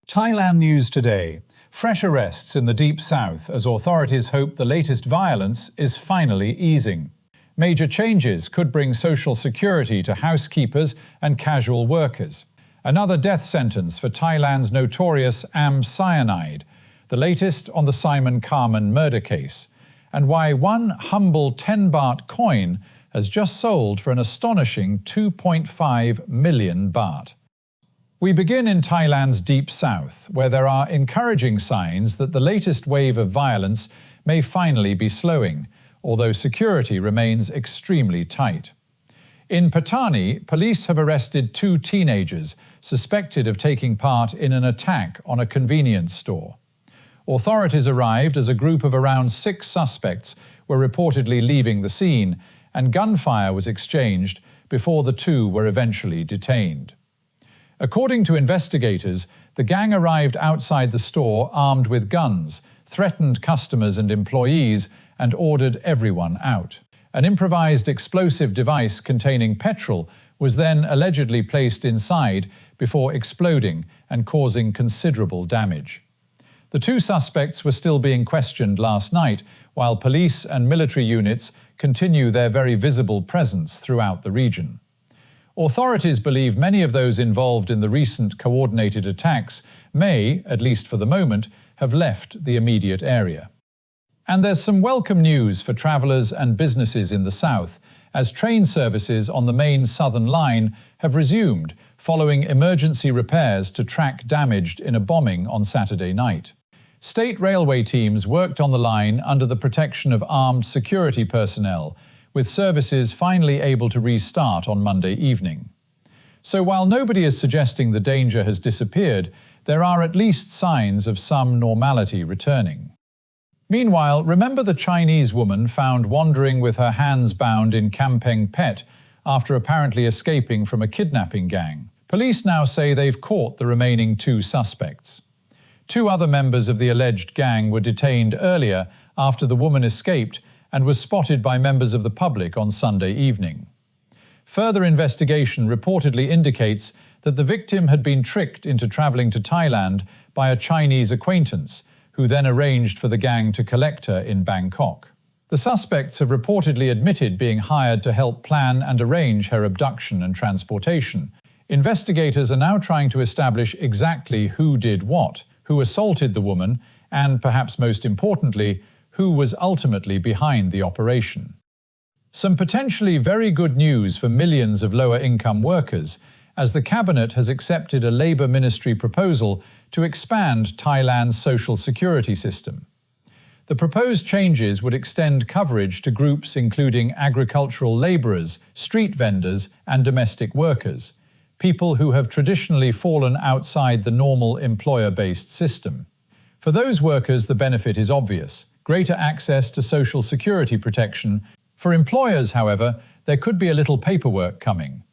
Thailand news today. Fresh arrests in the Deep South as authorities hope the latest violence is finally easing. Major changes could bring social security to housekeepers and casual workers. Another death sentence for Thailand's notorious Cyanide. The latest on the Simon Carman murder case. And why one humble 10 baht coin has just sold for an astonishing 2.5 million baht. We begin in Thailand's Deep South, where there are encouraging signs that the latest wave of violence may finally be slowing, although security remains extremely tight. In Pattaya, police have arrested 2 teenagers suspected of taking part in an attack on a convenience store. Authorities arrived as a group of around 6 suspects were reportedly leaving the scene, and gunfire was exchanged before the 2 were eventually detained. According to investigators, the gang arrived outside the store armed with guns, threatened customers and employees, and ordered everyone out. An improvised explosive device containing petrol was then allegedly placed inside before exploding and causing considerable damage. The 2 suspects were still being questioned last night, while police and military units continue their very visible presence throughout the region. Authorities believe many of those involved in the recent coordinated attacks may, at least for the moment, have left the immediate area. And there's some welcome news for travellers and businesses in the south, as train services on the main southern line have resumed following emergency repairs to track damaged in a bombing on Saturday night. State railway teams worked on the line under the protection of armed security personnel, with services finally able to restart on Monday evening. So while nobody is suggesting the danger has disappeared, there are at least signs of some normality returning. Meanwhile, remember the Chinese woman found wandering with her hands bound in Kampeng Phet after apparently escaping from a kidnapping gang? Police now say they've caught the remaining 2 suspects. 2 other members of the alleged gang were detained earlier after the woman escaped and was spotted by members of the public on Sunday evening. Further investigation reportedly indicates that the victim had been tricked into travelling to Thailand by a Chinese acquaintance, who then arranged for the gang to collect her in Bangkok. The suspects have reportedly admitted being hired to help plan and arrange her abduction and transportation. Investigators are now trying to establish exactly who did what, who assaulted the woman, and, perhaps most importantly, who was ultimately behind the operation. Some potentially very good news for millions of lower-income workers, as the Cabinet has accepted a Labour Ministry proposal to expand Thailand's social security system. The proposed changes would extend coverage to groups including agricultural labourers, street vendors, and domestic workers, people who have traditionally fallen outside the normal employer-based system. For those workers, the benefit is obvious: greater access to social security protection. For employers, however, there could be a little paperwork coming.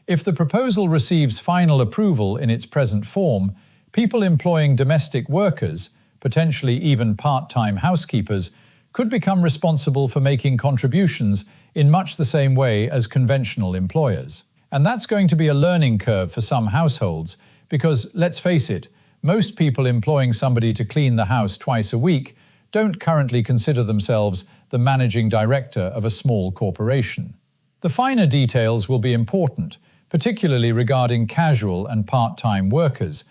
If the proposal receives final approval in its present form, people employing domestic workers, potentially even part-time housekeepers, could become responsible for making contributions in much the same way as conventional employers. And that's going to be a learning curve for some households, because, let's face it, most people employing somebody to clean the house twice a week don't currently consider themselves the managing director of a small corporation. The finer details will be important, particularly regarding casual and part-time workers.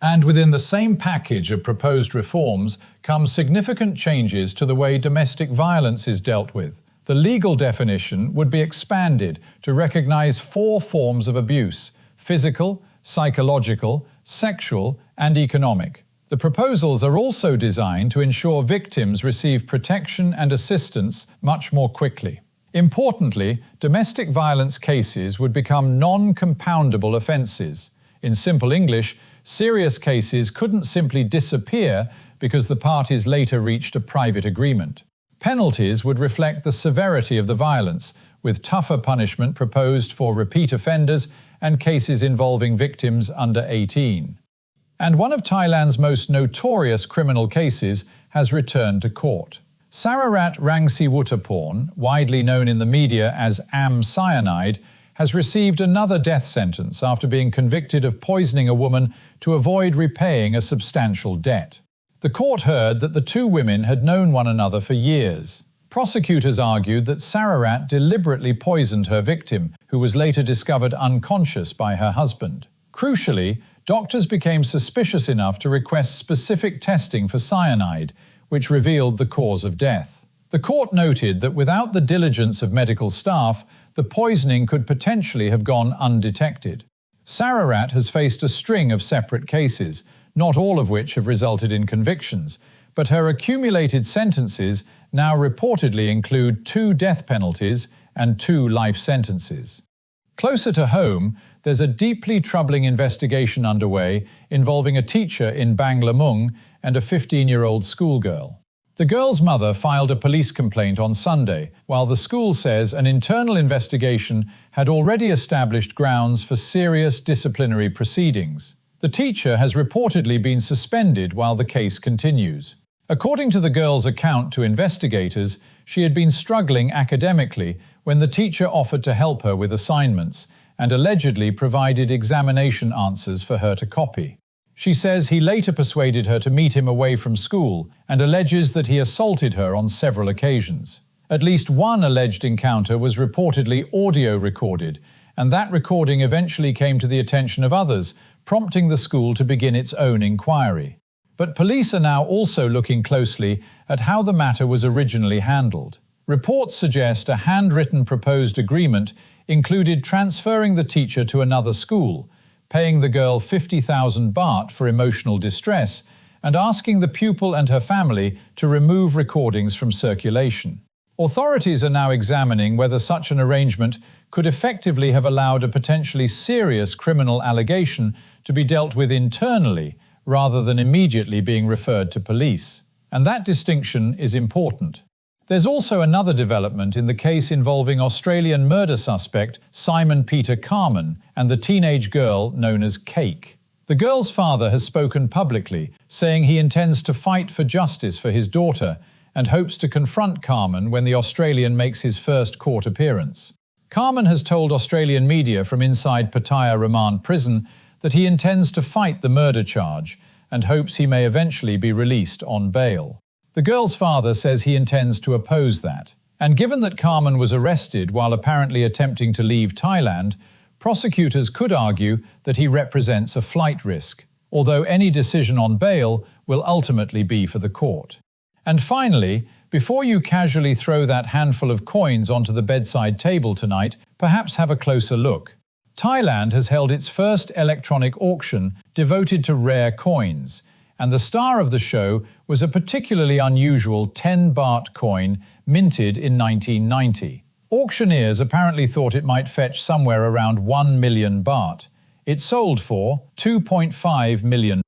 And within the same package of proposed reforms come significant changes to the way domestic violence is dealt with. The legal definition would be expanded to recognize 4 forms of abuse: physical, psychological, sexual, and economic. The proposals are also designed to ensure victims receive protection and assistance much more quickly. Importantly, domestic violence cases would become non-compoundable offences. In simple English, serious cases couldn't simply disappear because the parties later reached a private agreement. Penalties would reflect the severity of the violence, with tougher punishment proposed for repeat offenders and cases involving victims under 18. And one of Thailand's most notorious criminal cases has returned to court. Sararat Rangsiwuttaporn, widely known in the media as Cyanide, has received another death sentence after being convicted of poisoning a woman to avoid repaying a substantial debt. The court heard that the two women had known one another for years. Prosecutors argued that Sararat deliberately poisoned her victim, who was later discovered unconscious by her husband. Crucially, doctors became suspicious enough to request specific testing for cyanide, which revealed the cause of death. The court noted that without the diligence of medical staff, the poisoning could potentially have gone undetected. Sararat has faced a string of separate cases, not all of which have resulted in convictions, but her accumulated sentences now reportedly include 2 death penalties and 2 life sentences. Closer to home, there's a deeply troubling investigation underway involving a teacher in Banglamung and a 15-year-old schoolgirl. The girl's mother filed a police complaint on Sunday, while the school says an internal investigation had already established grounds for serious disciplinary proceedings. The teacher has reportedly been suspended while the case continues. According to the girl's account to investigators, she had been struggling academically when the teacher offered to help her with assignments and allegedly provided examination answers for her to copy. She says he later persuaded her to meet him away from school and alleges that he assaulted her on several occasions. At least one alleged encounter was reportedly audio recorded, and that recording eventually came to the attention of others, prompting the school to begin its own inquiry. But police are now also looking closely at how the matter was originally handled. Reports suggest a handwritten proposed agreement included transferring the teacher to another school, paying the girl 50,000 baht for emotional distress, and asking the pupil and her family to remove recordings from circulation. Authorities are now examining whether such an arrangement could effectively have allowed a potentially serious criminal allegation to be dealt with internally, rather than immediately being referred to police. And that distinction is important. There's also another development in the case involving Australian murder suspect Simon Peter Carman and the teenage girl known as Cake. The girl's father has spoken publicly, saying he intends to fight for justice for his daughter and hopes to confront Carman when the Australian makes his first court appearance. Carman has told Australian media from inside Pattaya Remand Prison that he intends to fight the murder charge and hopes he may eventually be released on bail. The girl's father says he intends to oppose that. And given that Carman was arrested while apparently attempting to leave Thailand, prosecutors could argue that he represents a flight risk, although any decision on bail will ultimately be for the court. And finally, before you casually throw that handful of coins onto the bedside table tonight, perhaps have a closer look. Thailand has held its first electronic auction devoted to rare coins, and the star of the show was a particularly unusual 10 baht coin minted in 1990. Auctioneers apparently thought it might fetch somewhere around 1 million baht. It sold for 2.5 million.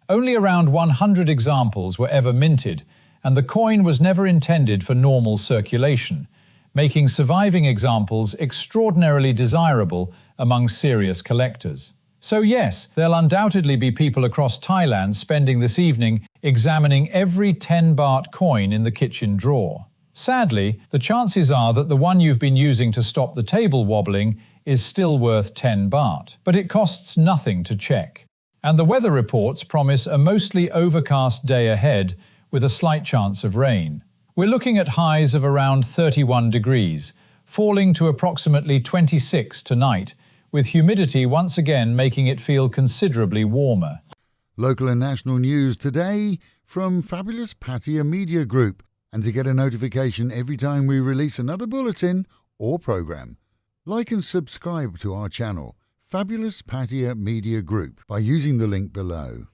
Only around 100 examples were ever minted, and the coin was never intended for normal circulation, making surviving examples extraordinarily desirable among serious collectors. So yes, there'll undoubtedly be people across Thailand spending this evening examining every 10 baht coin in the kitchen drawer. Sadly, the chances are that the one you've been using to stop the table wobbling is still worth 10 baht, but it costs nothing to check. And the weather reports promise a mostly overcast day ahead with a slight chance of rain. We're looking at highs of around 31 degrees, falling to approximately 26 tonight, with humidity once again making it feel considerably warmer. Local and national news today from Fabulous Pattaya Media Group. And to get a notification every time we release another bulletin or program, like and subscribe to our channel, Fabulous Pattaya Media Group, by using the link below.